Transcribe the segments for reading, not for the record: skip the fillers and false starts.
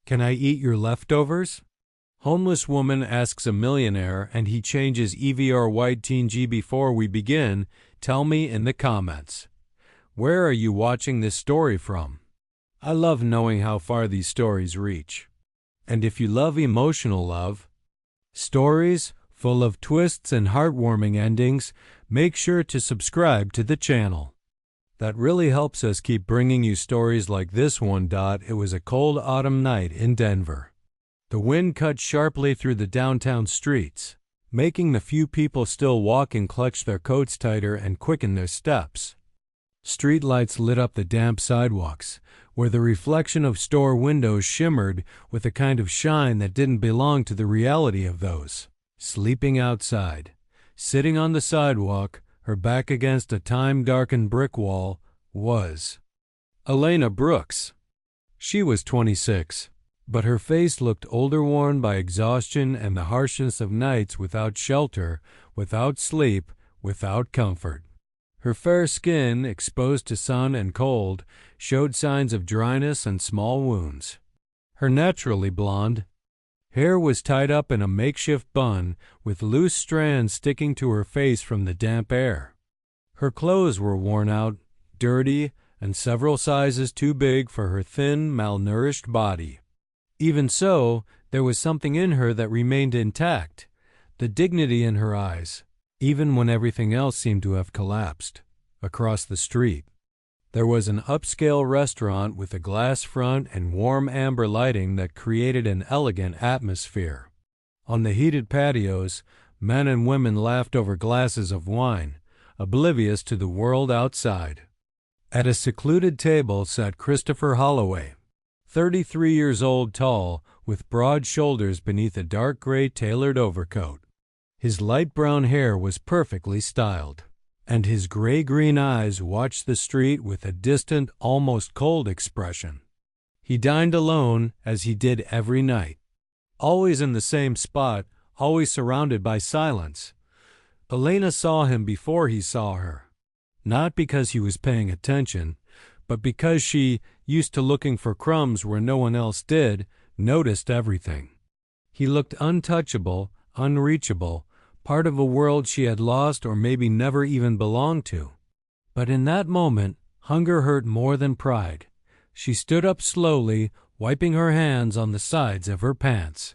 Can I eat your leftovers? Homeless woman asks a millionaire, and he changes EVR White Teen G. Before we begin, tell me in the comments. Where are you watching this story from? I love knowing how far these stories reach. And if you love emotional love, stories full of twists and heartwarming endings, make sure to subscribe to the channel. That really helps us keep bringing you stories like this one. It was a cold autumn night in Denver. The wind cut sharply through the downtown streets, making the few people still walking clutch their coats tighter and quicken their steps. Street lights lit up the damp sidewalks, where the reflection of store windows shimmered with a kind of shine that didn't belong to the reality of those sleeping outside. Sitting on the sidewalk, her back against a time-darkened brick wall, was Elena Brooks. She was 26, but her face looked older, worn by exhaustion and the harshness of nights without shelter, without sleep, without comfort. Her fair skin, exposed to sun and cold, showed signs of dryness and small wounds. Her naturally blonde hair was tied up in a makeshift bun with loose strands sticking to her face from the damp air. Her clothes were worn out, dirty, and several sizes too big for her thin, malnourished body. Even so, there was something in her that remained intact, the dignity in her eyes, even when everything else seemed to have collapsed. Across the street, there was an upscale restaurant with a glass front and warm amber lighting that created an elegant atmosphere. On the heated patios, men and women laughed over glasses of wine, oblivious to the world outside. At a secluded table sat Christopher Holloway, 33 years old, tall, with broad shoulders beneath a dark gray tailored overcoat. His light brown hair was perfectly styled, and his gray-green eyes watched the street with a distant, almost cold expression. He dined alone, as he did every night, always in the same spot, always surrounded by silence. Elena saw him before he saw her, not because he was paying attention, but because she, used to looking for crumbs where no one else did, noticed everything. He looked untouchable, unreachable, part of a world she had lost or maybe never even belonged to. But in that moment, hunger hurt more than pride. She stood up slowly, wiping her hands on the sides of her pants.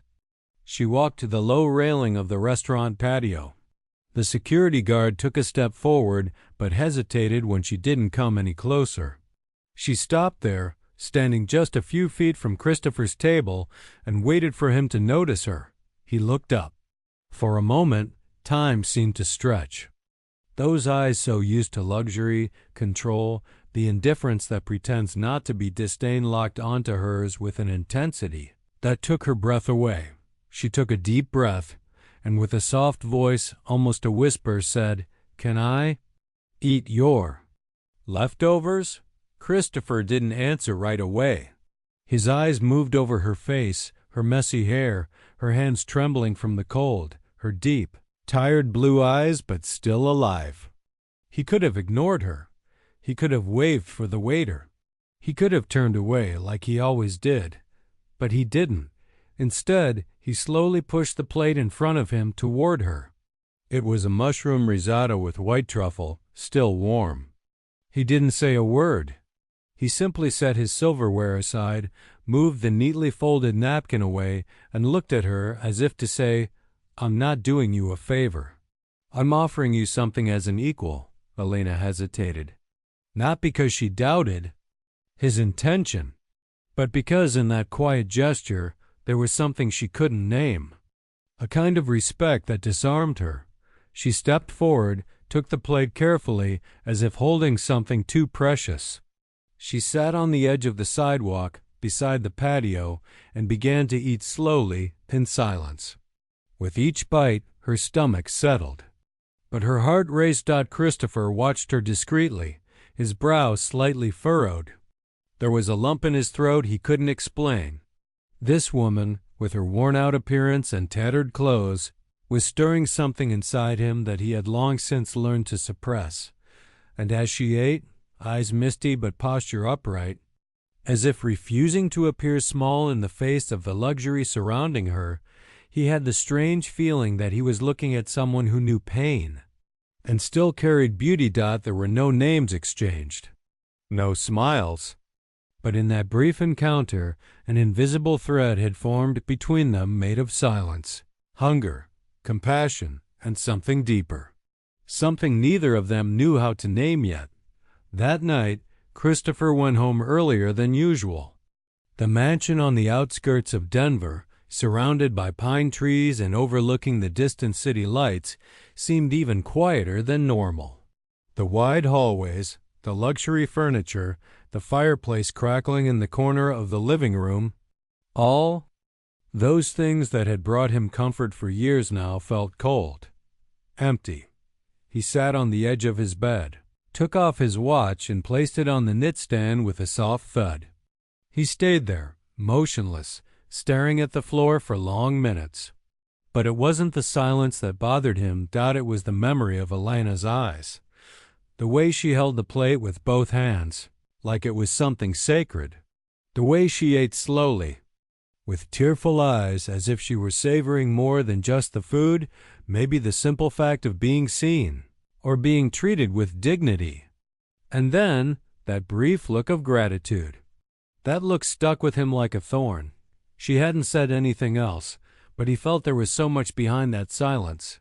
She walked to the low railing of the restaurant patio. The security guard took a step forward, but hesitated when she didn't come any closer. She stopped there, standing just a few feet from Christopher's table, and waited for him to notice her. He looked up. For a moment, time seemed to stretch. Those eyes so used to luxury, control, the indifference that pretends not to be disdain locked onto hers with an intensity that took her breath away. She took a deep breath, and with a soft voice, almost a whisper, said, "Can I eat your leftovers?" Christopher didn't answer right away. His eyes moved over her face, her messy hair, her hands trembling from the cold, her deep, tired blue eyes, but still alive. He could have ignored her. He could have waved for the waiter. He could have turned away like he always did. But he didn't. Instead, he slowly pushed the plate in front of him toward her. It was a mushroom risotto with white truffle, still warm. He didn't say a word. He simply set his silverware aside, moved the neatly folded napkin away, and looked at her as if to say, "I'm not doing you a favor. I'm offering you something as an equal." Elena hesitated, not because she doubted his intention, but because in that quiet gesture there was something she couldn't name, a kind of respect that disarmed her. She stepped forward, took the plate carefully, as if holding something too precious. She sat on the edge of the sidewalk, beside the patio, and began to eat slowly, in silence. With each bite, her stomach settled. But her heart raced. Christopher watched her discreetly, his brow slightly furrowed. There was a lump in his throat he couldn't explain. This woman, with her worn-out appearance and tattered clothes, was stirring something inside him that he had long since learned to suppress. And as she ate, eyes misty but posture upright, As if refusing to appear small in the face of the luxury surrounding her, he had the strange feeling that he was looking at someone who knew pain and still carried beauty. There were no names exchanged, no smiles, but in that brief encounter an invisible thread had formed between them made of silence, hunger, compassion, and something deeper. Something neither of them knew how to name yet. That night, Christopher went home earlier than usual. The mansion on the outskirts of Denver, surrounded by pine trees and overlooking the distant city lights, seemed even quieter than normal. The wide hallways, the luxury furniture, the fireplace crackling in the corner of the living room, all those things that had brought him comfort for years now felt cold, empty. He sat on the edge of his bed, took off his watch and placed it on the nightstand with a soft thud. He stayed there, motionless, staring at the floor for long minutes. But it wasn't the silence that bothered him. It was the memory of Elena's eyes. The way she held the plate with both hands, like it was something sacred. The way she ate slowly, with tearful eyes, as if she were savoring more than just the food, maybe the simple fact of being seen, or being treated with dignity. And then that brief look of gratitude. That look stuck with him like a thorn. She hadn't said anything else, but he felt there was so much behind that silence.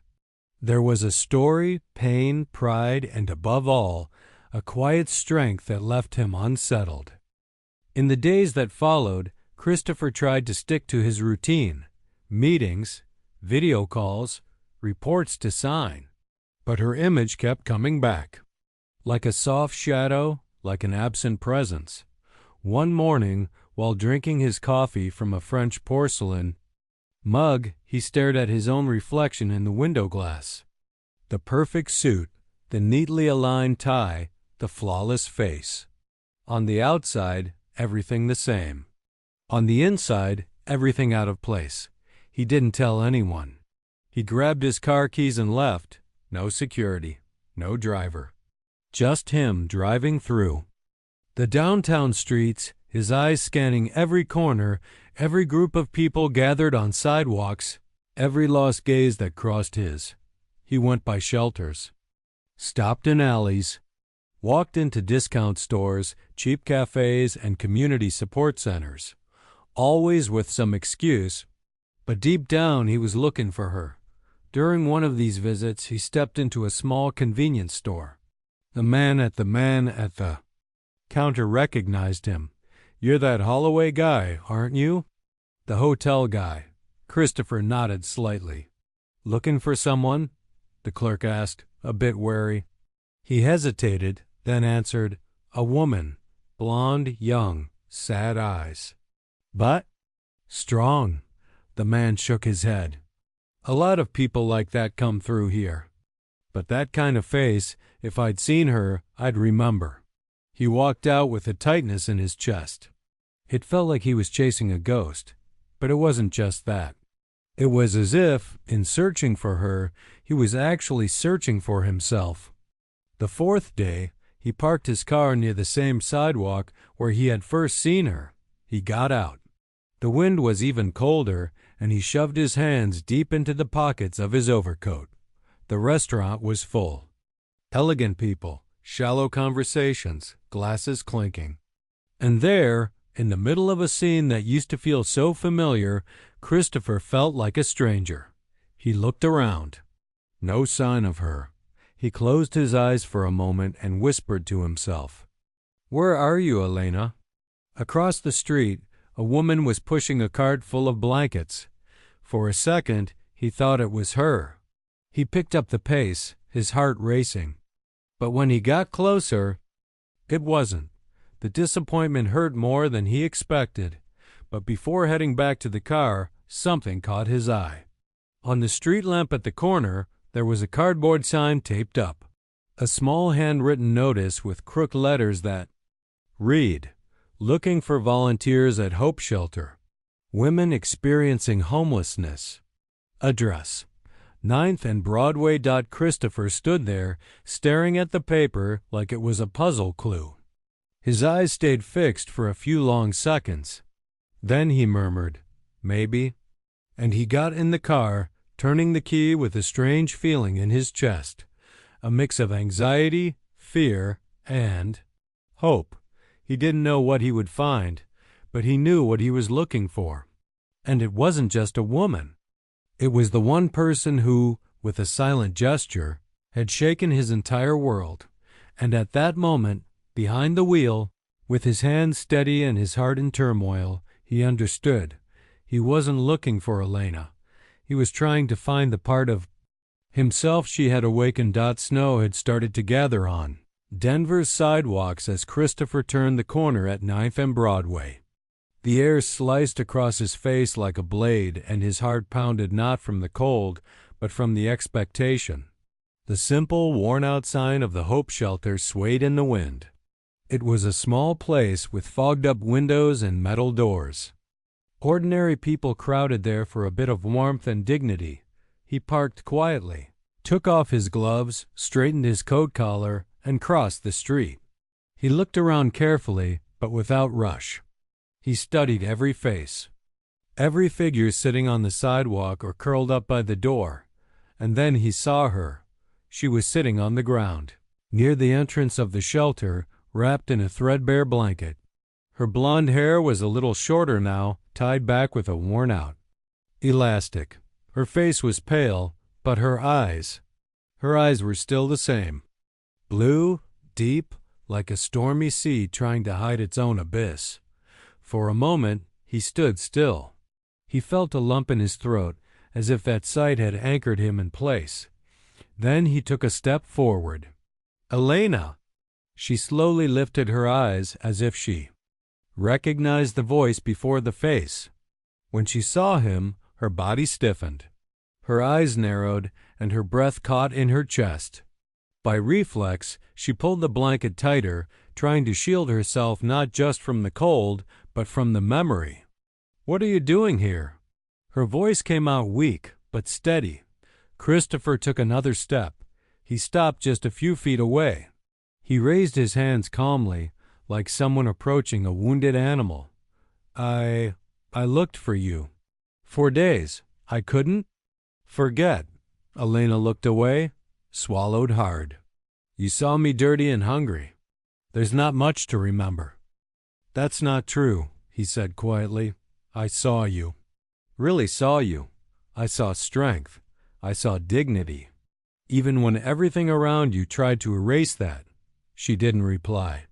There was a story, pain, pride, and above all, a quiet strength that left him unsettled. In the days that followed, Christopher tried to stick to his routine, meetings, video calls, reports to sign. But her image kept coming back, like a soft shadow, like an absent presence. One morning, while drinking his coffee from a French porcelain mug, he stared at his own reflection in the window glass. The perfect suit, the neatly aligned tie, the flawless face. On the outside, everything the same. On the inside, everything out of place. He didn't tell anyone. He grabbed his car keys and left. No security, no driver. Just him driving through the downtown streets, his eyes scanning every corner, every group of people gathered on sidewalks, every lost gaze that crossed his. He went by shelters, stopped in alleys, walked into discount stores, cheap cafes, and community support centers, always with some excuse, but deep down he was looking for her. During one of these visits, he stepped into a small convenience store. The man at the counter recognized him. "You're that Holloway guy, aren't you?" "The hotel guy." Christopher nodded slightly. "Looking for someone?" the clerk asked, a bit wary. He hesitated, then answered, "A woman, blonde, young, sad eyes." "But strong." The man shook his head. "A lot of people like that come through here. But that kind of face, if I'd seen her, I'd remember." He walked out with a tightness in his chest. It felt like he was chasing a ghost, but it wasn't just that. It was as if, in searching for her, he was actually searching for himself. The fourth day, he parked his car near the same sidewalk where he had first seen her. He got out. The wind was even colder, and he shoved his hands deep into the pockets of his overcoat. The restaurant was full. Elegant people, shallow conversations, glasses clinking. And there, in the middle of a scene that used to feel so familiar, Christopher felt like a stranger. He looked around. No sign of her. He closed his eyes for a moment and whispered to himself, "Where are you, Elena?" Across the street, a woman was pushing a cart full of blankets. For a second, he thought it was her. He picked up the pace, his heart racing. But when he got closer, it wasn't. The disappointment hurt more than he expected. But before heading back to the car, something caught his eye. On the street lamp at the corner, there was a cardboard sign taped up. A small handwritten notice with crooked letters that read, "Looking for volunteers at Hope Shelter. Women experiencing homelessness. Address, 9th and Broadway." Christopher stood there, staring at the paper like it was a puzzle clue. His eyes stayed fixed for a few long seconds. Then he murmured, "Maybe," and he got in the car, turning the key with a strange feeling in his chest, a mix of anxiety, fear, and hope. He didn't know what he would find, but he knew what he was looking for. And it wasn't just a woman. It was the one person who, with a silent gesture, had shaken his entire world. And at that moment, behind the wheel, with his hands steady and his heart in turmoil, he understood. He wasn't looking for Elena. He was trying to find the part of himself she had awakened. Snow had started to gather on Denver's sidewalks as Christopher turned the corner at 9th and Broadway. The air sliced across his face like a blade, and his heart pounded not from the cold, but from the expectation. The simple, worn-out sign of the Hope Shelter swayed in the wind. It was a small place with fogged-up windows and metal doors. Ordinary people crowded there for a bit of warmth and dignity. He parked quietly, took off his gloves, straightened his coat collar, and crossed the street. He looked around carefully, but without rush. He studied every face, every figure sitting on the sidewalk or curled up by the door. And then he saw her. She was sitting on the ground, near the entrance of the shelter, wrapped in a threadbare blanket. Her blonde hair was a little shorter now, tied back with a worn-out elastic. Her face was pale, but her eyes were still the same. Blue, deep, like a stormy sea trying to hide its own abyss. For a moment, he stood still. He felt a lump in his throat, as if that sight had anchored him in place. Then he took a step forward. "Elena!" She slowly lifted her eyes as if she recognized the voice before the face. When she saw him, her body stiffened. Her eyes narrowed, and her breath caught in her chest. By reflex, she pulled the blanket tighter, trying to shield herself not just from the cold, but from the memory. "What are you doing here?" Her voice came out weak, but steady. Christopher took another step. He stopped just a few feet away. He raised his hands calmly, like someone approaching a wounded animal. I looked for you. For days. I couldn't forget." Elena looked away, swallowed hard. "You saw me dirty and hungry. There's not much to remember." "That's not true," he said quietly. "I saw you. Really saw you. I saw strength. I saw dignity. Even when everything around you tried to erase that." She didn't reply.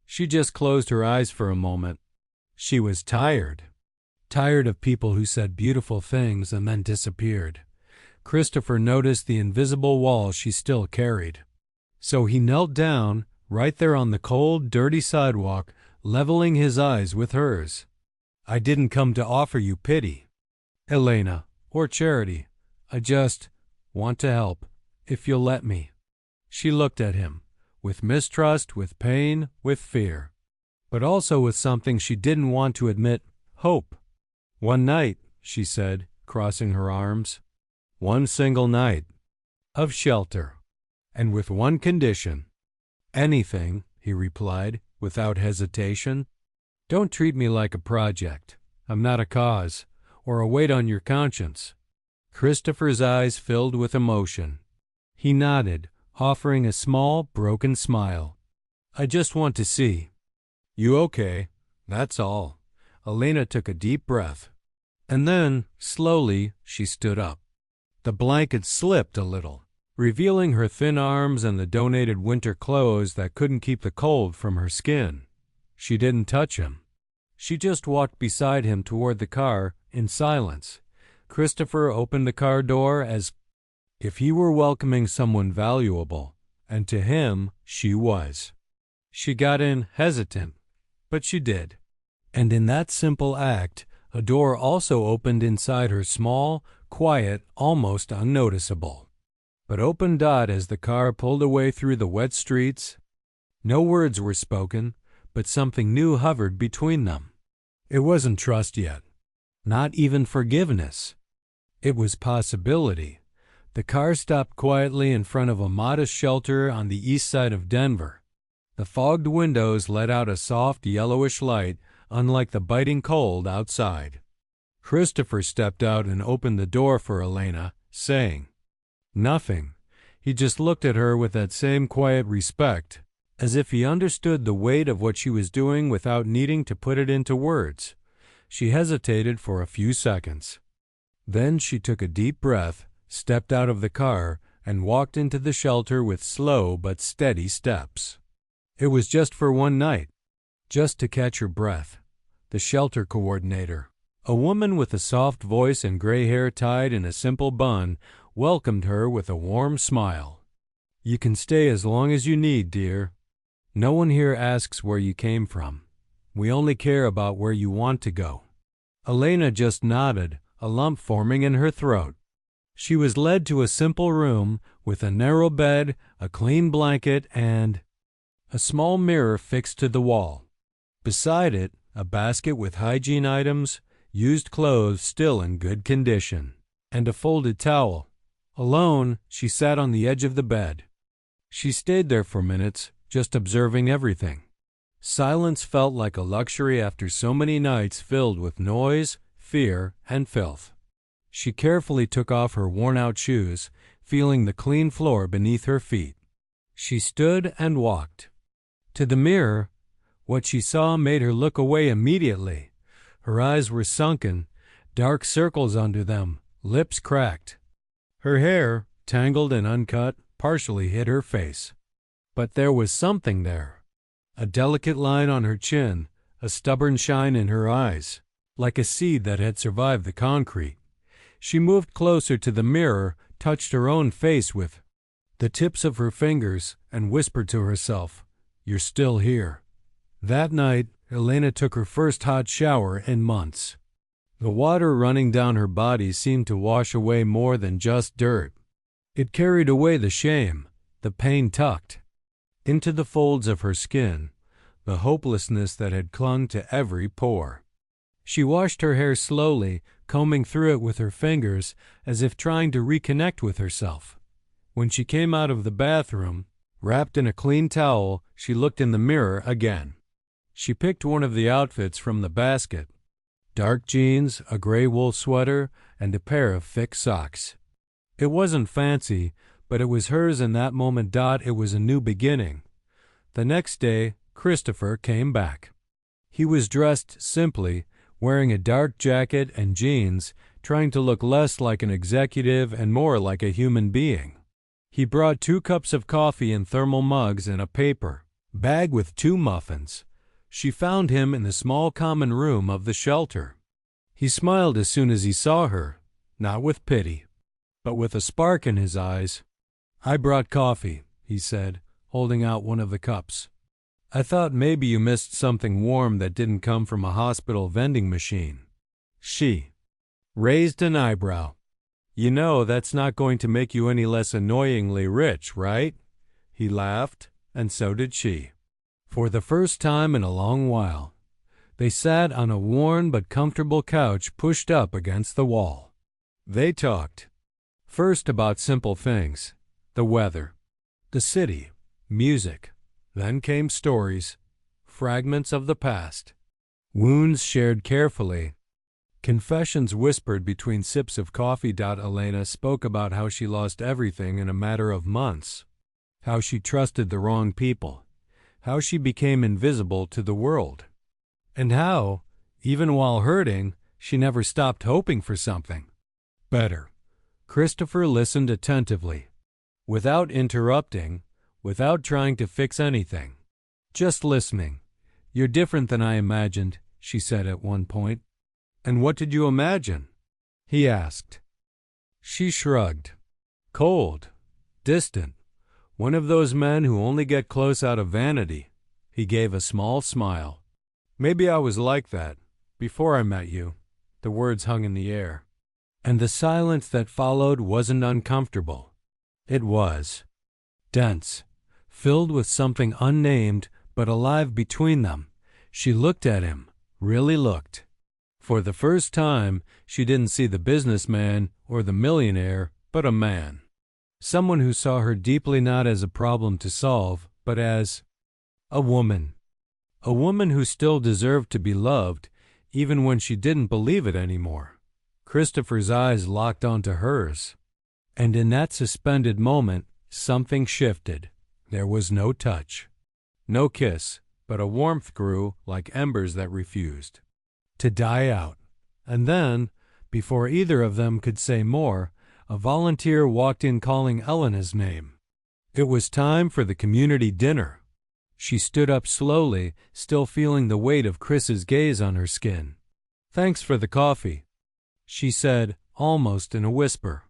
She just closed her eyes for a moment. She was tired. Tired of people who said beautiful things and then disappeared. Christopher noticed the invisible wall she still carried. So he knelt down, right there on the cold, dirty sidewalk, leveling his eyes with hers. "I didn't come to offer you pity, Elena, or charity. I just want to help, if you'll let me." She looked at him, with mistrust, with pain, with fear, but also with something she didn't want to admit, hope. "One night," she said, crossing her arms. "One single night of shelter, and with one condition." "Anything," he replied, without hesitation. "Don't treat me like a project. I'm not a cause, or a weight on your conscience." Christopher's eyes filled with emotion. He nodded, offering a small, broken smile. "I just want to see you okay, that's all." Elena took a deep breath. And then, slowly, she stood up. The blanket slipped a little, revealing her thin arms and the donated winter clothes that couldn't keep the cold from her skin. She didn't touch him. She just walked beside him toward the car, in silence. Christopher opened the car door as if he were welcoming someone valuable, and to him, she was. She got in hesitant, but she did. And in that simple act, a door also opened inside her, small, quiet, almost unnoticeable. But opened as the car pulled away through the wet streets. No words were spoken, but something new hovered between them. It wasn't trust yet, not even forgiveness. It was possibility. The car stopped quietly in front of a modest shelter on the east side of Denver. The fogged windows let out a soft yellowish light, unlike the biting cold outside. Christopher stepped out and opened the door for Elena, saying nothing. He just looked at her with that same quiet respect, as if he understood the weight of what she was doing without needing to put it into words. She hesitated for a few seconds. Then she took a deep breath, stepped out of the car, and walked into the shelter with slow but steady steps. It was just for one night, just to catch her breath. The shelter coordinator, a woman with a soft voice and gray hair tied in a simple bun, welcomed her with a warm smile. "You can stay as long as you need, dear. No one here asks where you came from. We only care about where you want to go." Elena just nodded, a lump forming in her throat. She was led to a simple room with a narrow bed, a clean blanket, and a small mirror fixed to the wall. Beside it, a basket with hygiene items, used clothes still in good condition, and a folded towel. Alone, she sat on the edge of the bed. She stayed there for minutes, just observing everything. Silence felt like a luxury after so many nights filled with noise, fear, and filth. She carefully took off her worn-out shoes, feeling the clean floor beneath her feet. She stood and walked. To the mirror, what she saw made her look away immediately. Her eyes were sunken, dark circles under them, lips cracked. Her hair, tangled and uncut, partially hid her face. But there was something there. A delicate line on her chin, a stubborn shine in her eyes, like a seed that had survived the concrete. She moved closer to the mirror, touched her own face with the tips of her fingers, and whispered to herself, "You're still here." That night, Elena took her first hot shower in months. The water running down her body seemed to wash away more than just dirt. It carried away the shame, the pain tucked into the folds of her skin, the hopelessness that had clung to every pore. She washed her hair slowly, combing through it with her fingers, as if trying to reconnect with herself. When she came out of the bathroom, wrapped in a clean towel, she looked in the mirror again. She picked one of the outfits from the basket: dark jeans, a gray wool sweater, and a pair of thick socks. It wasn't fancy, but it was hers in that moment. It was a new beginning. The next day, Christopher came back. He was dressed simply, wearing a dark jacket and jeans, trying to look less like an executive and more like a human being. He brought 2 cups of coffee in thermal mugs and a paper bag with 2 muffins. She found him in the small common room of the shelter. He smiled as soon as he saw her, not with pity, but with a spark in his eyes. "I brought coffee," he said, holding out one of the cups. "I thought maybe you missed something warm that didn't come from a hospital vending machine." She raised an eyebrow. "You know that's not going to make you any less annoyingly rich, right?" He laughed, and so did she. For the first time in a long while, they sat on a worn but comfortable couch pushed up against the wall. They talked. First about simple things: the weather, the city, music. Then came stories, fragments of the past, wounds shared carefully, confessions whispered between sips of coffee. Elena spoke about how she lost everything in a matter of months, how she trusted the wrong people, how she became invisible to the world, and how, even while hurting, she never stopped hoping for something better. Christopher listened attentively, without interrupting, without trying to fix anything, just listening. "You're different than I imagined," she said at one point. "And what did you imagine?" he asked. She shrugged. "Cold, distant, one of those men who only get close out of vanity." He gave a small smile. "Maybe I was like that, before I met you." The words hung in the air. And the silence that followed wasn't uncomfortable. It was dense, filled with something unnamed but alive between them. She looked at him, really looked. For the first time, she didn't see the businessman or the millionaire, but a man. Someone who saw her deeply, not as a problem to solve, but as A woman. A woman who still deserved to be loved, even when she didn't believe it anymore. Christopher's eyes locked onto hers. And in that suspended moment, something shifted. There was no touch. No kiss, but a warmth grew like embers that refused to die out. And then, before either of them could say more, a volunteer walked in calling Elena's name. It was time for the community dinner. She stood up slowly, still feeling the weight of Chris's gaze on her skin. "Thanks for the coffee," she said, almost in a whisper.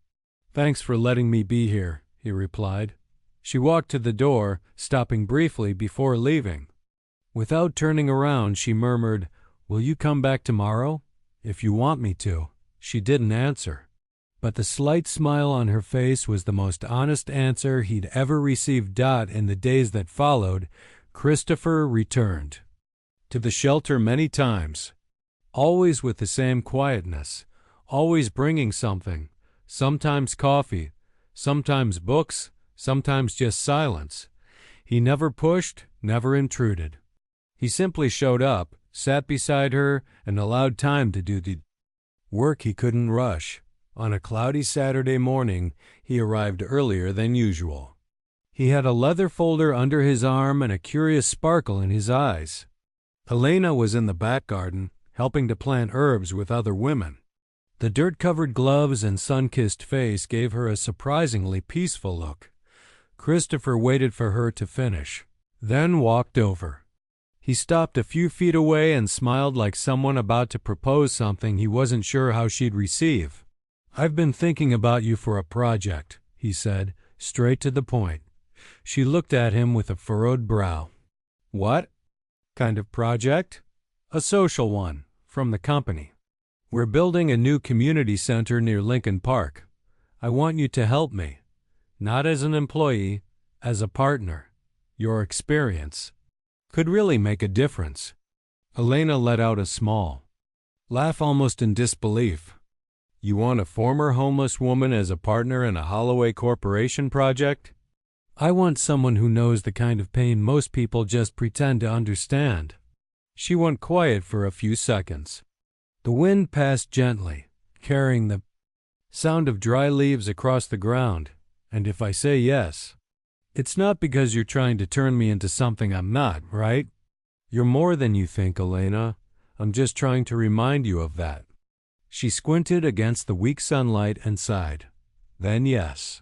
"Thanks for letting me be here," he replied. She walked to the door, stopping briefly before leaving. Without turning around, she murmured, "Will you come back tomorrow?" "If you want me to." She didn't answer. But the slight smile on her face was the most honest answer he'd ever received. In the days that followed, Christopher returned to the shelter many times, always with the same quietness, always bringing something, sometimes coffee, sometimes books, sometimes just silence. He never pushed, never intruded. He simply showed up, sat beside her, and allowed time to do the work he couldn't rush. On a cloudy Saturday morning, he arrived earlier than usual. He had a leather folder under his arm and a curious sparkle in his eyes. Elena was in the back garden, helping to plant herbs with other women. The dirt-covered gloves and sun-kissed face gave her a surprisingly peaceful look. Christopher waited for her to finish, then walked over. He stopped a few feet away and smiled like someone about to propose something he wasn't sure how she'd receive. "I've been thinking about you for a project," he said, straight to the point. She looked at him with a furrowed brow. "What kind of project?" "A social one, from the company. We're building a new community center near Lincoln Park. I want you to help me. Not as an employee, as a partner. Your experience could really make a difference." Elena let out a small laugh, almost in disbelief. "You want a former homeless woman as a partner in a Holloway Corporation project?" "I want someone who knows the kind of pain most people just pretend to understand." She went quiet for a few seconds. The wind passed gently, carrying the sound of dry leaves across the ground. "And if I say yes, it's not because you're trying to turn me into something I'm not, right?" "You're more than you think, Elena. I'm just trying to remind you of that." She squinted against the weak sunlight and sighed. "Then yes."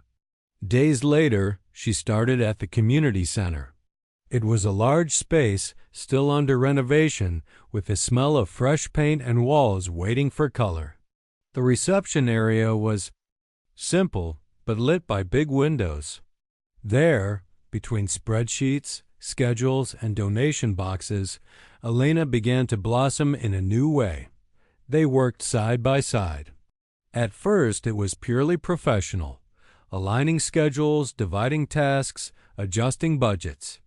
Days later, she started at the community center. It was a large space, still under renovation, with the smell of fresh paint and walls waiting for color. The reception area was simple, but lit by big windows. There, between spreadsheets, schedules, and donation boxes, Elena began to blossom in a new way. They worked side by side. At first, it was purely professional, aligning schedules, dividing tasks, adjusting budgets.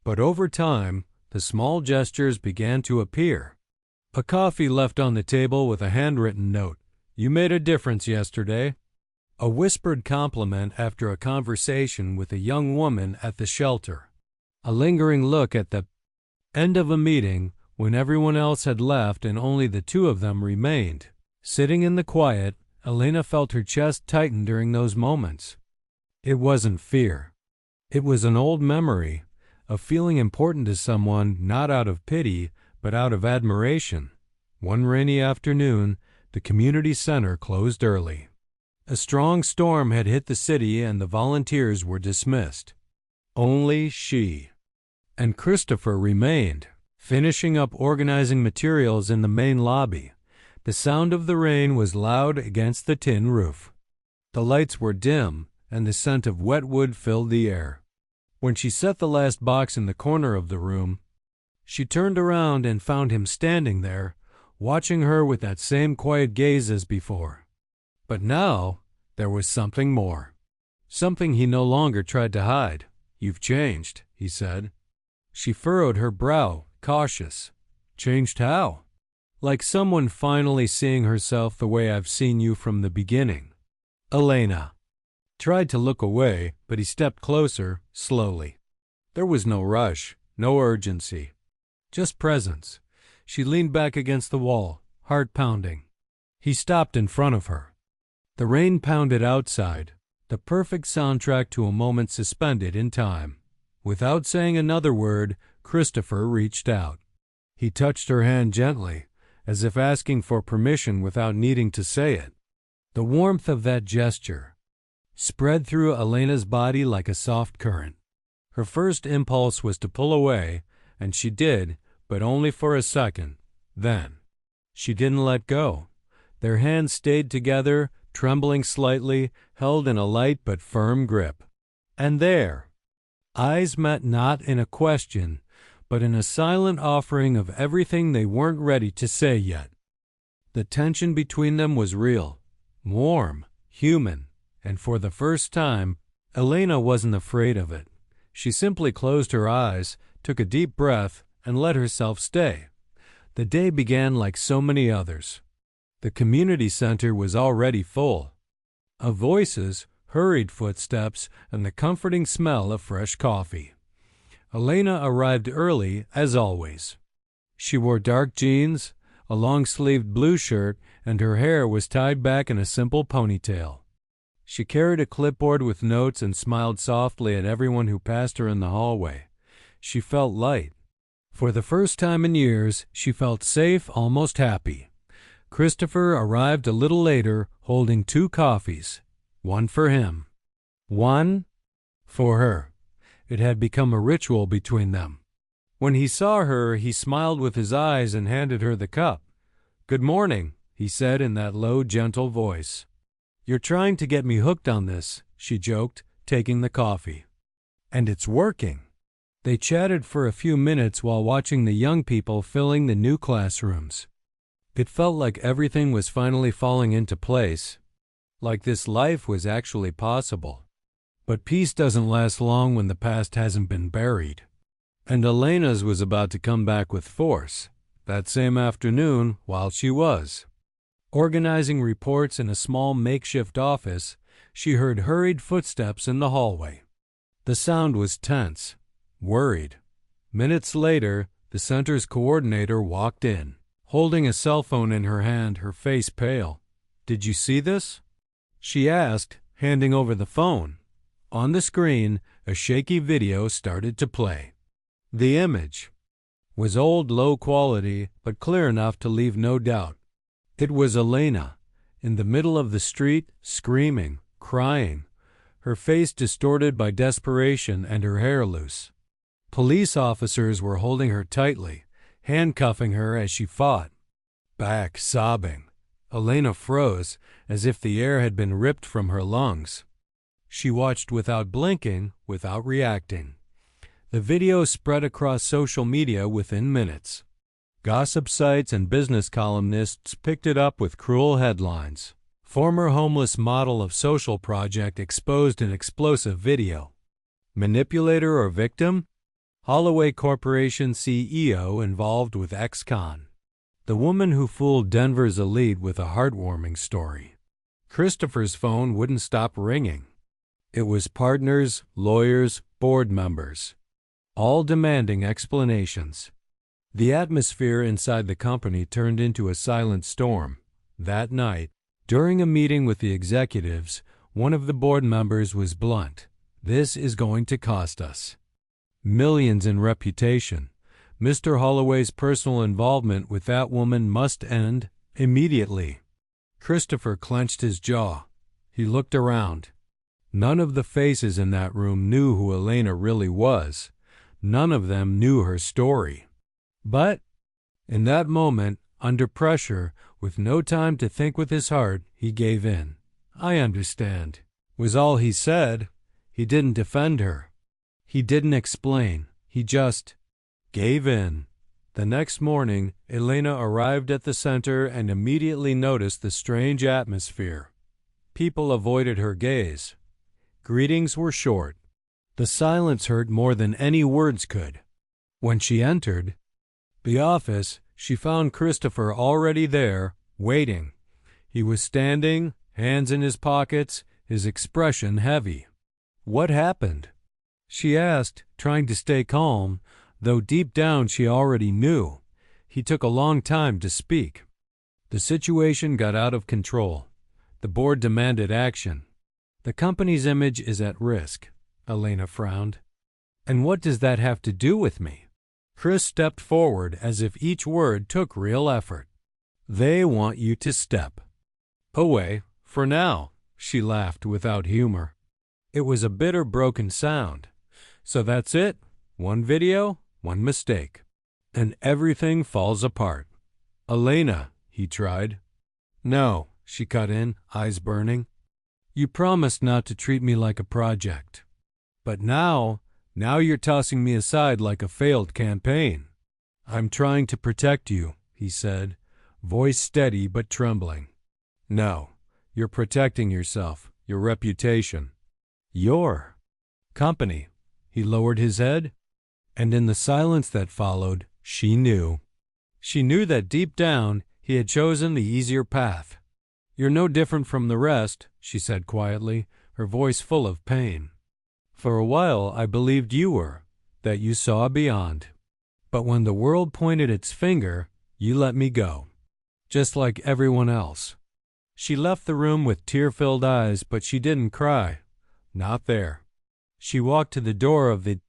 But over time, the small gestures began to appear. A coffee left on the table with a handwritten note. "You made a difference yesterday." A whispered compliment after a conversation with a young woman at the shelter. A lingering look at the end of a meeting when everyone else had left and only the two of them remained. Sitting in the quiet, Elena felt her chest tighten during those moments. It wasn't fear. It was an old memory of feeling important to someone not out of pity, but out of admiration. One rainy afternoon, the community center closed early. A strong storm had hit the city and the volunteers were dismissed. Only she and Christopher remained, finishing up organizing materials in the main lobby. The sound of the rain was loud against the tin roof. The lights were dim, and the scent of wet wood filled the air. When she set the last box in the corner of the room, she turned around and found him standing there, watching her with that same quiet gaze as before. But now there was something more. Something he no longer tried to hide. "You've changed," he said. She furrowed her brow, cautious. "Changed how?" "Like someone finally seeing herself the way I've seen you from the beginning." Elena tried to look away, but he stepped closer, slowly. There was no rush, no urgency. Just presence. She leaned back against the wall, heart pounding. He stopped in front of her. The rain pounded outside, the perfect soundtrack to a moment suspended in time. Without saying another word, Christopher reached out. He touched her hand gently, as if asking for permission without needing to say it. The warmth of that gesture spread through Elena's body like a soft current. Her first impulse was to pull away, and she did, but only for a second. Then she didn't let go. Their hands stayed together, trembling slightly, held in a light but firm grip. And there, eyes met not in a question, but in a silent offering of everything they weren't ready to say yet. The tension between them was real, warm, human, and for the first time, Elena wasn't afraid of it. She simply closed her eyes, took a deep breath, and let herself stay. The day began like so many others. The community center was already full of voices, hurried footsteps, and the comforting smell of fresh coffee. Elena arrived early, as always. She wore dark jeans, a long-sleeved blue shirt, and her hair was tied back in a simple ponytail. She carried a clipboard with notes and smiled softly at everyone who passed her in the hallway. She felt light. For the first time in years, she felt safe, almost happy. Christopher arrived a little later, holding 2 coffees. One for him. One for her. It had become a ritual between them. When he saw her, he smiled with his eyes and handed her the cup. "Good morning," he said in that low, gentle voice. "You're trying to get me hooked on this," she joked, taking the coffee. "And it's working." They chatted for a few minutes while watching the young people filling the new classrooms. It felt like everything was finally falling into place, like this life was actually possible. But peace doesn't last long when the past hasn't been buried. And Elena's was about to come back with force. That same afternoon, while she was organizing reports in a small makeshift office, she heard hurried footsteps in the hallway. The sound was tense, worried. Minutes later, the center's coordinator walked in, holding a cell phone in her hand, her face pale. "Did you see this?" she asked, handing over the phone. On the screen, a shaky video started to play. The image was old, low quality, but clear enough to leave no doubt. It was Elena, in the middle of the street, screaming, crying, her face distorted by desperation and her hair loose. Police officers were holding her tightly, handcuffing her as she fought back, sobbing. Elena froze, as if the air had been ripped from her lungs. She watched without blinking, without reacting. The video spread across social media within minutes. Gossip sites and business columnists picked it up with cruel headlines. Former homeless model of social project exposed in explosive video. Manipulator or victim? Holloway Corporation CEO involved with ex-con. The woman who fooled Denver's elite with a heartwarming story. Christopher's phone wouldn't stop ringing. It was partners, lawyers, board members, all demanding explanations. The atmosphere inside the company turned into a silent storm. That night, during a meeting with the executives, one of the board members was blunt. "This is going to cost us millions in reputation. Mr. Holloway's personal involvement with that woman must end immediately." Christopher clenched his jaw. He looked around. None of the faces in that room knew who Elena really was. None of them knew her story. But in that moment, under pressure, with no time to think with his heart, he gave in. "I understand," was all he said. He didn't defend her. He didn't explain. He just gave in. The next morning, Elena arrived at the center and immediately noticed the strange atmosphere. People avoided her gaze. Greetings were short. The silence hurt more than any words could. When she entered the office, she found Christopher already there, waiting. He was standing, hands in his pockets, his expression heavy. "What happened?" she asked, trying to stay calm, though deep down she already knew. He took a long time to speak. The situation got out of control. The board demanded action. The company's image is at risk. Elena frowned. And what does that have to do with me? Chris stepped forward as if each word took real effort. They want you to step away, for now, she laughed without humor. It was a bitter, broken sound. So that's it? One video, one mistake, and everything falls apart. Elena, he tried. No, she cut in, eyes burning. You promised not to treat me like a project. But now you're tossing me aside like a failed campaign. I'm trying to protect you, he said, voice steady but trembling. No, you're protecting yourself, your reputation, your company. He lowered his head, and in the silence that followed, she knew. She knew that deep down he had chosen the easier path. You're no different from the rest, she said quietly, her voice full of pain. For a while I believed you were, that you saw beyond. But when the world pointed its finger, you let me go, just like everyone else. She left the room with tear-filled eyes, but she didn't cry. Not there. She walked to the door of the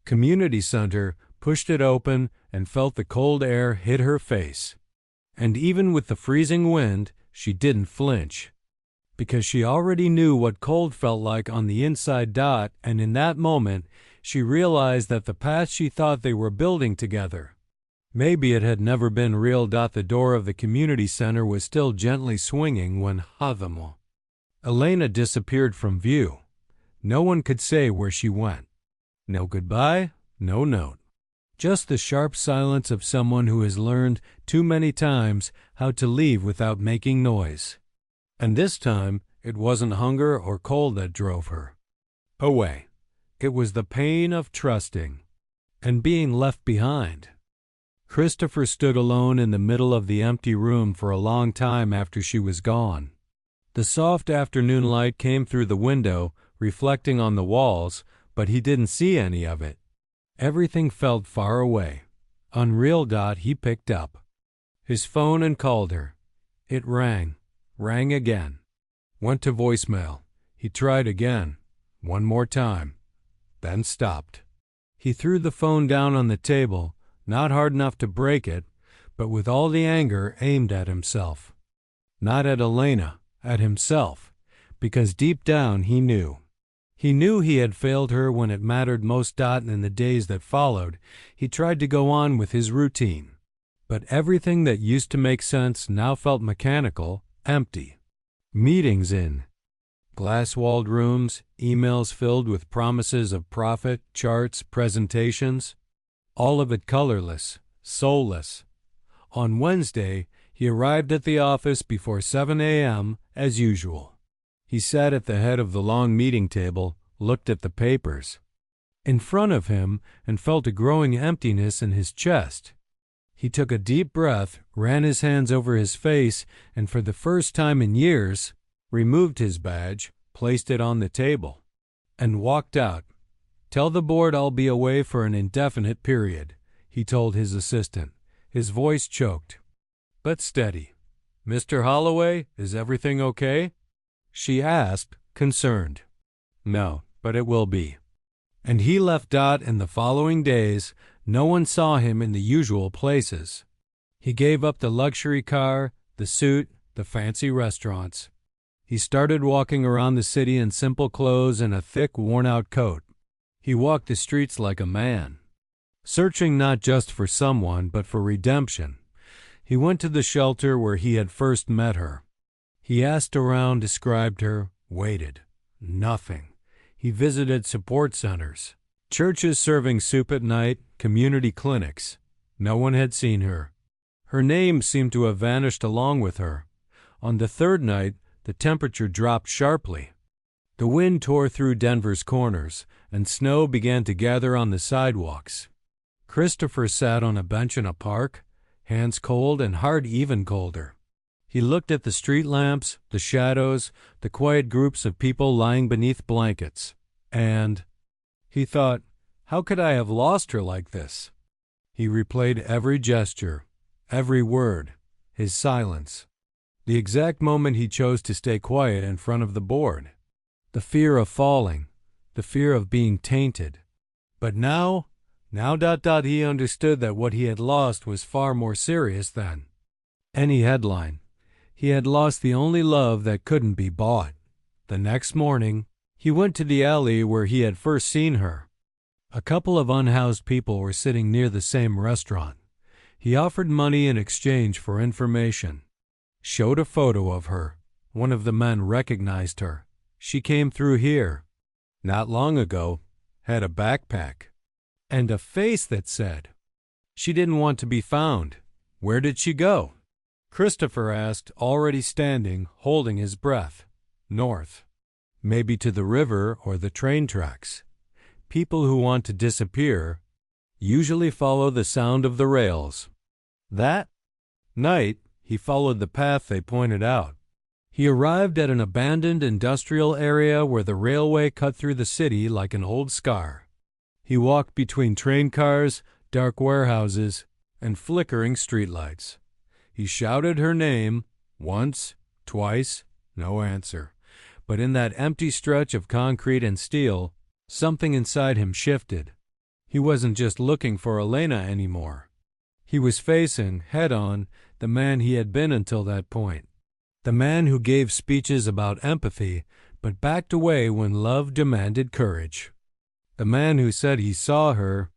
community center, pushed it open, and felt the cold air hit her face. And even with the freezing wind, she didn't flinch. Because she already knew what cold felt like on the inside. And in that moment, she realized that the path she thought they were building together, maybe it had never been real. The door of the community center was still gently swinging when Elena disappeared from view. No one could say where she went. No goodbye, no note. Just the sharp silence of someone who has learned too many times how to leave without making noise. And this time, it wasn't hunger or cold that drove her away. It was the pain of trusting and being left behind. Christopher stood alone in the middle of the empty room for a long time after she was gone. The soft afternoon light came through the window, reflecting on the walls, but he didn't see any of it. Everything felt far away. Unreal. He picked up his phone and called her. It rang again, went to voicemail. He tried again, one more time, then stopped. He threw the phone down on the table, not hard enough to break it, but with all the anger aimed at himself. Not at Elena, at himself, because deep down he knew. He knew he had failed her when it mattered most. In the days that followed, he tried to go on with his routine. But everything that used to make sense now felt mechanical, empty. Meetings in glass-walled rooms, emails filled with promises of profit, charts, presentations, all of it colorless, soulless. On Wednesday, he arrived at the office before 7 a.m. as usual. He sat at the head of the long meeting table, looked at the papers in front of him, and felt a growing emptiness in his chest. He took a deep breath, ran his hands over his face, and for the first time in years, removed his badge, placed it on the table, and walked out. Tell the board I'll be away for an indefinite period, he told his assistant. His voice choked, but steady. Mr. Holloway, is everything okay? She asked, concerned. No, but it will be. And he left. In the following days, no one saw him in the usual places. He gave up the luxury car, the suit, the fancy restaurants. He started walking around the city in simple clothes and a thick, worn-out coat. He walked the streets like a man, searching not just for someone, but for redemption. He went to the shelter where he had first met her. He asked around, described her, waited. Nothing. He visited support centers, churches serving soup at night, community clinics. No one had seen her. Her name seemed to have vanished along with her. On the third night, the temperature dropped sharply. The wind tore through Denver's corners, and snow began to gather on the sidewalks. Christopher sat on a bench in a park, hands cold and heart even colder. He looked at the street lamps, the shadows, the quiet groups of people lying beneath blankets, and he thought, How could I have lost her like this? He replayed every gesture, every word, his silence, the exact moment he chose to stay quiet in front of the board. The fear of falling, the fear of being tainted. But now, he understood that what he had lost was far more serious than any headline. He had lost the only love that couldn't be bought. The next morning, he went to the alley where he had first seen her. A couple of unhoused people were sitting near the same restaurant. He offered money in exchange for information. Showed a photo of her. One of the men recognized her. She came through here. Not long ago. Had a backpack. And a face that said, she didn't want to be found. Where did she go? Christopher asked, already standing, holding his breath. North. Maybe to the river or the train tracks. People who want to disappear usually follow the sound of the rails. That night, he followed the path they pointed out. He arrived at an abandoned industrial area where the railway cut through the city like an old scar. He walked between train cars, dark warehouses, and flickering streetlights. He shouted her name once, twice, no answer. But in that empty stretch of concrete and steel, something inside him shifted. He wasn't just looking for Elena anymore. He was facing, head-on, the man he had been until that point. The man who gave speeches about empathy, but backed away when love demanded courage. The man who said he saw her,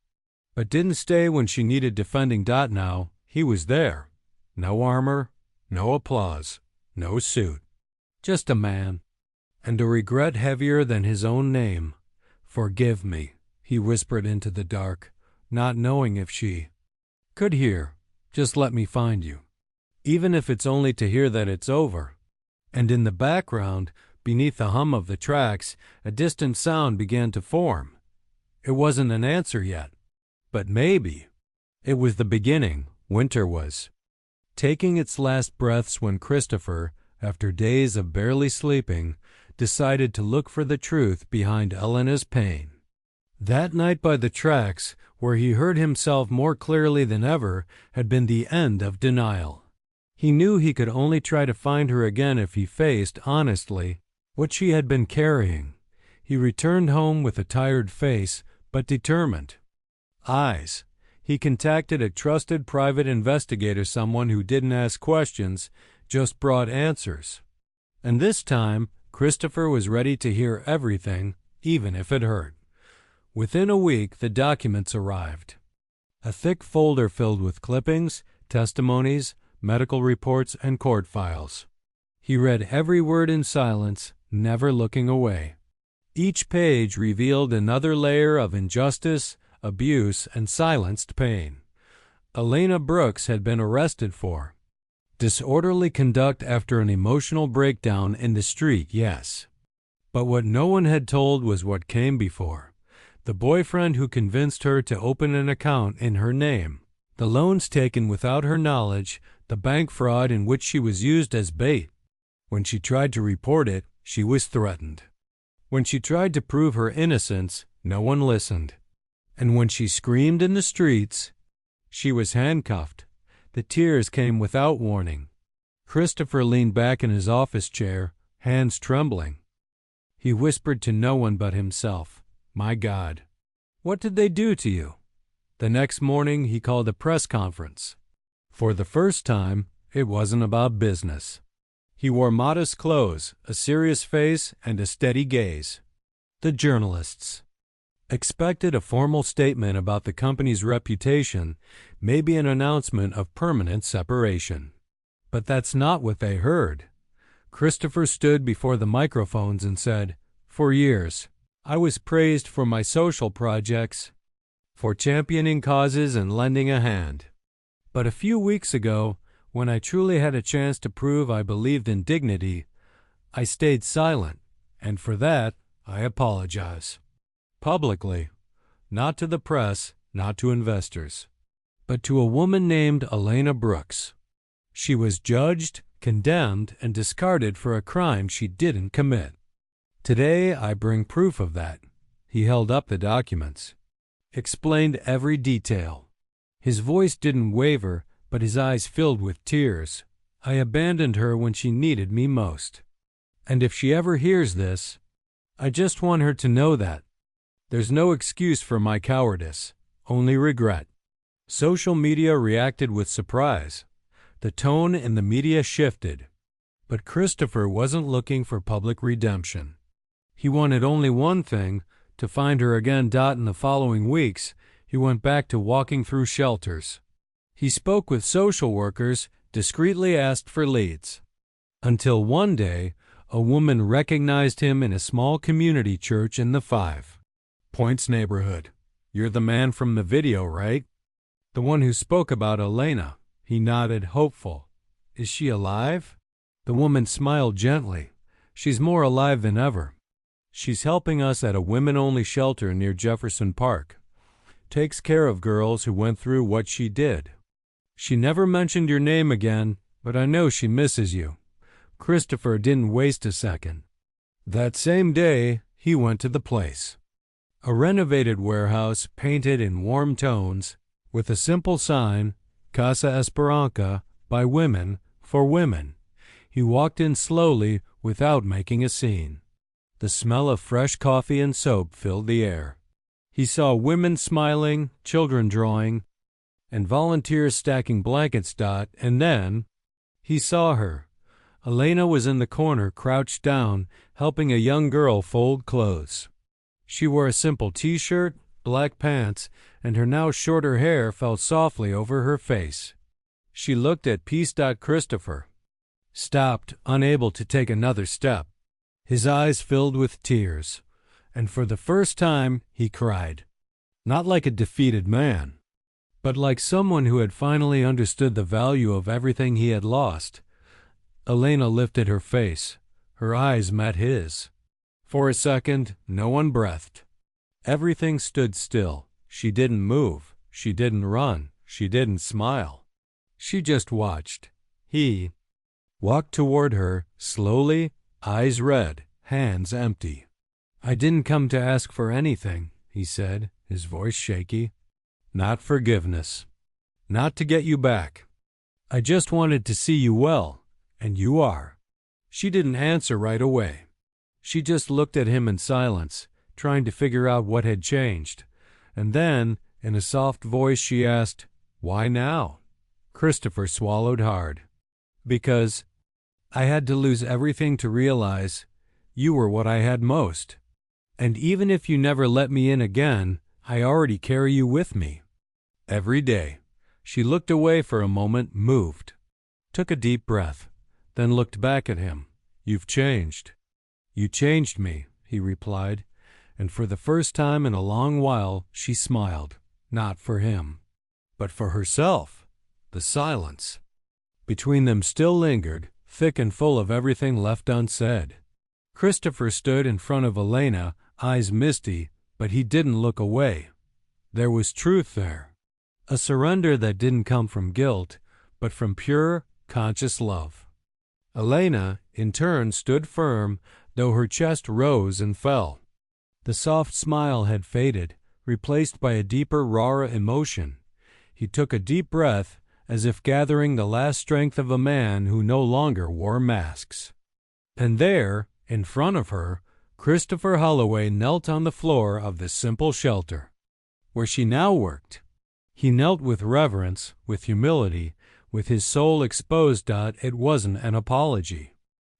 but didn't stay when she needed defending. Now, he was there. No armor, no applause, no suit. Just a man. And a regret heavier than his own name. Forgive me, he whispered into the dark, not knowing if she could hear. Just let me find you. Even if it's only to hear that it's over. And in the background, beneath the hum of the tracks, a distant sound began to form. It wasn't an answer yet. But maybe. It was the beginning. Winter was taking its last breaths when Christopher, after days of barely sleeping, decided to look for the truth behind Elena's pain. That night by the tracks, where he heard himself more clearly than ever, had been the end of denial. He knew he could only try to find her again if he faced, honestly, what she had been carrying. He returned home with a tired face, but determined eyes. He contacted a trusted private investigator, someone who didn't ask questions, just brought answers. And this time, Christopher was ready to hear everything, even if it hurt. Within a week, the documents arrived. A thick folder filled with clippings, testimonies, medical reports, and court files. He read every word in silence, never looking away. Each page revealed another layer of injustice, abuse, and silenced pain. Elena Brooks had been arrested for disorderly conduct after an emotional breakdown in the street, yes. But what no one had told was what came before. The boyfriend who convinced her to open an account in her name, the loans taken without her knowledge, the bank fraud in which she was used as bait. When she tried to report it, she was threatened. When she tried to prove her innocence, no one listened. And when she screamed in the streets, she was handcuffed. The tears came without warning. Christopher leaned back in his office chair, hands trembling. He whispered to no one but himself, "My God, what did they do to you?" The next morning he called a press conference. For the first time, it wasn't about business. He wore modest clothes, a serious face, and a steady gaze. The journalists expected a formal statement about the company's reputation, maybe an announcement of permanent separation. But that's not what they heard. Christopher stood before the microphones and said, "For years, I was praised for my social projects, for championing causes and lending a hand. But a few weeks ago, when I truly had a chance to prove I believed in dignity, I stayed silent, and for that, I apologize. Publicly, not to the press, not to investors, but to a woman named Elena Brooks. She was judged, condemned, and discarded for a crime she didn't commit. Today, I bring proof of that." He held up the documents. explained every detail. His voice didn't waver, but his eyes filled with tears. I abandoned her when she needed me most. And if she ever hears this, I just want her to know that there's no excuse for my cowardice, only regret. Social media reacted with surprise. The tone in the media shifted. But Christopher wasn't looking for public redemption. He wanted only one thing, to find her again. In the following weeks, he went back to walking through shelters. He spoke with social workers, discreetly asked for leads. Until one day, a woman recognized him in a small community church in the 5 Points neighborhood. "You're the man from the video, right?" "The one who spoke about Elena." He nodded, hopeful. "Is she alive?" The woman smiled gently. "She's more alive than ever. She's helping us at a women-only shelter near Jefferson Park. Takes care of girls who went through what she did. She never mentioned your name again, but I know she misses you." Christopher didn't waste a second. That same day, he went to the place. A renovated warehouse painted in warm tones, with a simple sign, Casa Esperanza, by women, for women. He walked in slowly without making a scene. The smell of fresh coffee and soap filled the air. He saw women smiling, children drawing, and volunteers stacking blankets. And then he saw her. Elena was in the corner, crouched down, helping a young girl fold clothes. She wore a simple t-shirt, black pants, and her now shorter hair fell softly over her face. She looked at peace. Christopher stopped, unable to take another step. His eyes filled with tears, and for the first time he cried. Not like a defeated man, but like someone who had finally understood the value of everything he had lost. Elena lifted her face. Her eyes met his. For a second, no one breathed. Everything stood still. She didn't move. She didn't run. She didn't smile. She just watched. He walked toward her, slowly, eyes red, hands empty. "I didn't come to ask for anything," he said, his voice shaky. "Not forgiveness. Not to get you back. I just wanted to see you well, and you are." She didn't answer right away. She just looked at him in silence, trying to figure out what had changed. And then, in a soft voice, she asked, "Why now?" Christopher swallowed hard. "Because I had to lose everything to realize you were what I had most. And even if you never let me in again, I already carry you with me. Every day." She looked away for a moment, moved, took a deep breath, then looked back at him. "You've changed." "You changed me," he replied, and for the first time in a long while she smiled, not for him, but for herself. The silence between them still lingered, thick and full of everything left unsaid. Christopher stood in front of Elena, eyes misty, but he didn't look away. There was truth there, a surrender that didn't come from guilt, but from pure, conscious love. Elena, in turn, stood firm, though her chest rose and fell. The soft smile had faded, replaced by a deeper, rawer emotion. He took a deep breath, as if gathering the last strength of a man who no longer wore masks. And there, in front of her, Christopher Holloway knelt on the floor of the simple shelter, where she now worked. He knelt with reverence, with humility, with his soul exposed. It wasn't an apology.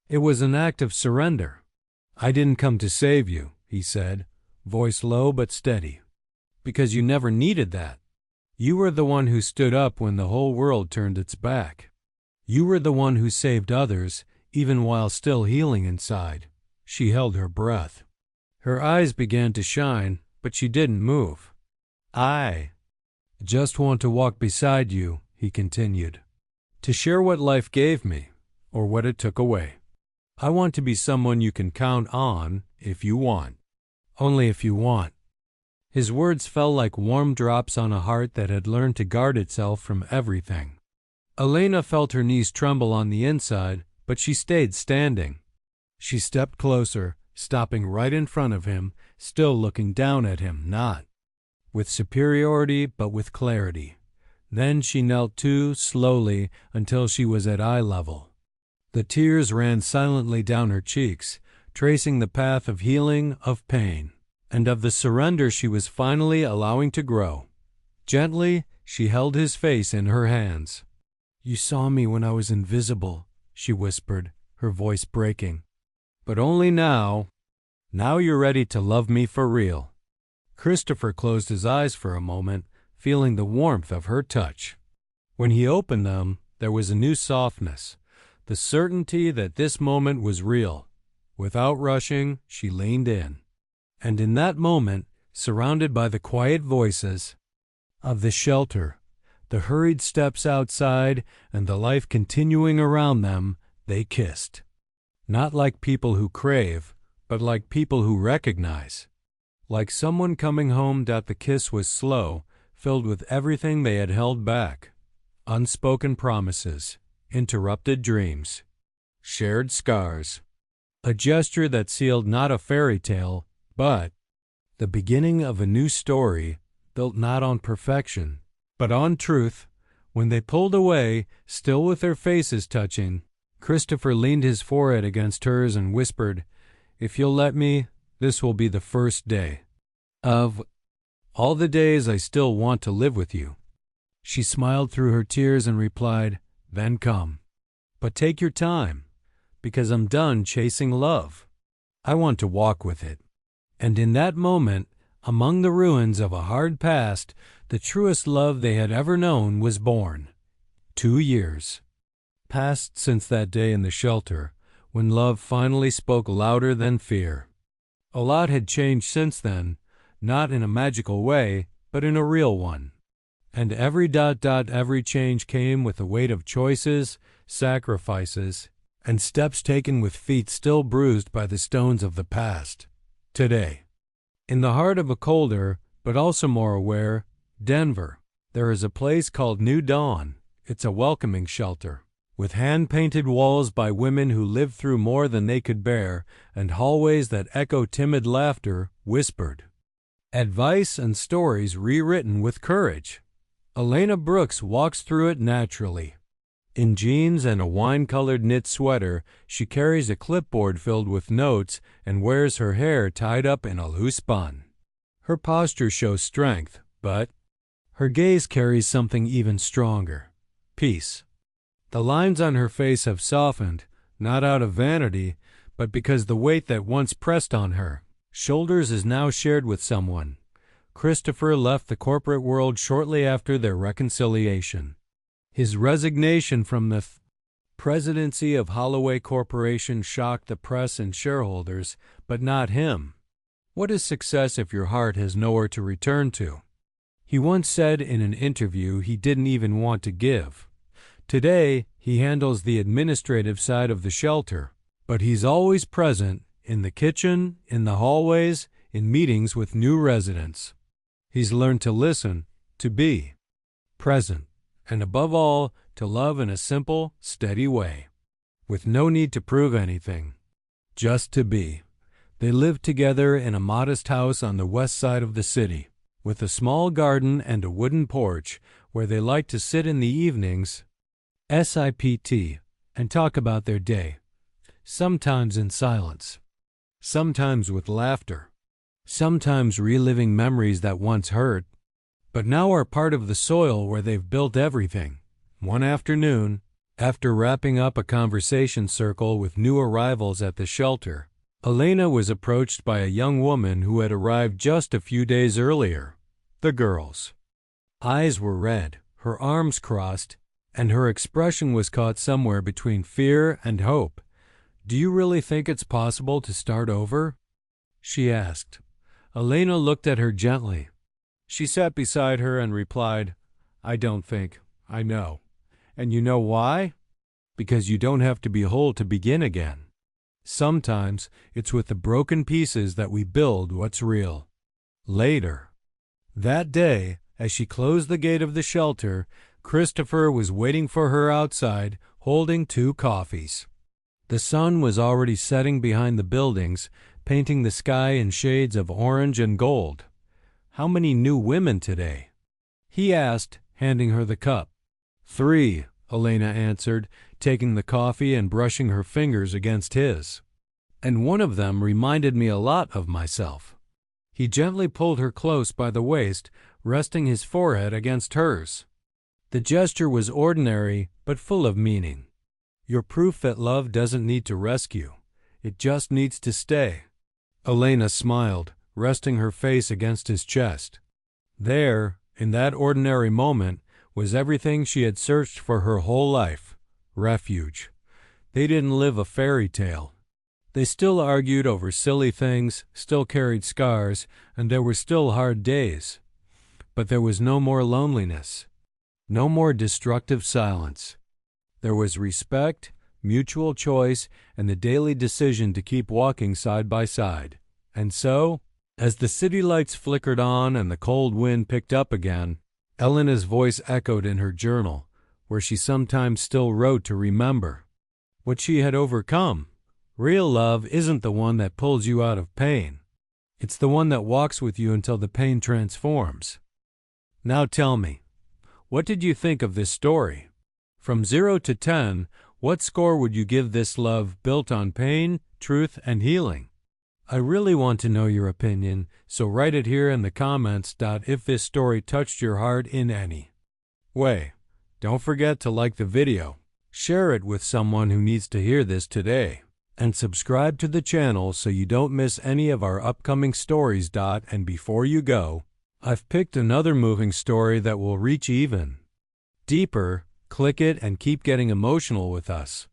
It was an act of surrender. "I didn't come to save you," he said, voice low but steady, "because you never needed that. You were the one who stood up when the whole world turned its back. You were the one who saved others, even while still healing inside." She held her breath. Her eyes began to shine, but she didn't move. "I just want to walk beside you," he continued, "to share what life gave me, or what it took away. I want to be someone you can count on if you want. Only if you want." His words fell like warm drops on a heart that had learned to guard itself from everything. Elena felt her knees tremble on the inside, but she stayed standing. She stepped closer, stopping right in front of him, still looking down at him, not with superiority but with clarity. Then she knelt too, slowly, until she was at eye level. The tears ran silently down her cheeks, tracing the path of healing, of pain, and of the surrender she was finally allowing to grow. Gently, she held his face in her hands. "You saw me when I was invisible," she whispered, her voice breaking. "But only now. Now you're ready to love me for real." Christopher closed his eyes for a moment, feeling the warmth of her touch. When he opened them, there was a new softness, the certainty that this moment was real. Without rushing, she leaned in. And in that moment, surrounded by the quiet voices of the shelter, the hurried steps outside, and the life continuing around them, they kissed. Not like people who crave, but like people who recognize. Like someone coming home. The kiss was slow, filled with everything they had held back. Unspoken promises, interrupted dreams, shared scars. A gesture that sealed not a fairy tale, but the beginning of a new story, built not on perfection, but on truth. When they pulled away, still with their faces touching, Christopher leaned his forehead against hers and whispered, "If you'll let me, this will be the first day of all the days I still want to live with you." She smiled through her tears and replied, "Then come. But take your time, because I'm done chasing love. I want to walk with it." And in that moment, among the ruins of a hard past, the truest love they had ever known was born. 2 years passed since that day in the shelter, when love finally spoke louder than fear. A lot had changed since then, not in a magical way, but in a real one. And every change came with the weight of choices, sacrifices, and steps taken with feet still bruised by the stones of the past. Today, in the heart of a colder, but also more aware, Denver, there is a place called New Dawn. It's a welcoming shelter, with hand-painted walls by women who lived through more than they could bear, and hallways that echo timid laughter, whispered advice, and stories rewritten with courage. Elena Brooks walks through it naturally. In jeans and a wine-colored knit sweater, she carries a clipboard filled with notes and wears her hair tied up in a loose bun. Her posture shows strength, but her gaze carries something even stronger: peace. The lines on her face have softened, not out of vanity, but because the weight that once pressed on her shoulders is now shared with someone. Christopher left the corporate world shortly after their reconciliation. His resignation from the presidency of Holloway Corporation shocked the press and shareholders, but not him. What is success if your heart has nowhere to return to? He once said in an interview he didn't even want to give. Today, he handles the administrative side of the shelter, but he's always present in the kitchen, in the hallways, in meetings with new residents. He's learned to listen, to be present, and above all, to love in a simple, steady way, with no need to prove anything, just to be. They live together in a modest house on the west side of the city, with a small garden and a wooden porch where they like to sit in the evenings, SIPT, and talk about their day, sometimes in silence, sometimes with laughter, sometimes reliving memories that once hurt, but now are part of the soil where they've built everything. One afternoon, after wrapping up a conversation circle with new arrivals at the shelter, Elena was approached by a young woman who had arrived just a few days earlier. The girl's eyes were red, her arms crossed, and her expression was caught somewhere between fear and hope. "Do you really think it's possible to start over?" she asked. Elena looked at her gently. She sat beside her and replied, "I don't think. I know. And you know why? Because you don't have to be whole to begin again. Sometimes it's with the broken pieces that we build what's real." Later that day, as she closed the gate of the shelter, Christopher was waiting for her outside, holding 2 coffees. The sun was already setting behind the buildings, painting the sky in shades of orange and gold. How many new women today?" he asked, handing her the cup. "3," Elena answered, taking the coffee and brushing her fingers against his. "And one of them reminded me a lot of myself." He gently pulled her close by the waist, resting his forehead against hers. The gesture was ordinary, but full of meaning. "You're proof that love doesn't need to rescue. It just needs to stay." Elena smiled, resting her face against his chest. There, in that ordinary moment, was everything she had searched for her whole life: refuge. They didn't live a fairy tale. They still argued over silly things, still carried scars, and there were still hard days. But there was no more loneliness, no more destructive silence. There was respect, mutual choice, and the daily decision to keep walking side by side. And so, as the city lights flickered on and the cold wind picked up again, Elena's voice echoed in her journal, where she sometimes still wrote to remember what she had overcome. Real love isn't the one that pulls you out of pain. It's the one that walks with you until the pain transforms. Now tell me, what did you think of this story? From 0 to 10, what score would you give this love built on pain, truth, and healing? I really want to know your opinion, so write it here in the comments. If this story touched your heart in any way, don't forget to like the video, share it with someone who needs to hear this today, and subscribe to the channel so you don't miss any of our upcoming stories. And before you go, I've picked another moving story that will reach even deeper. Click it and keep getting emotional with us.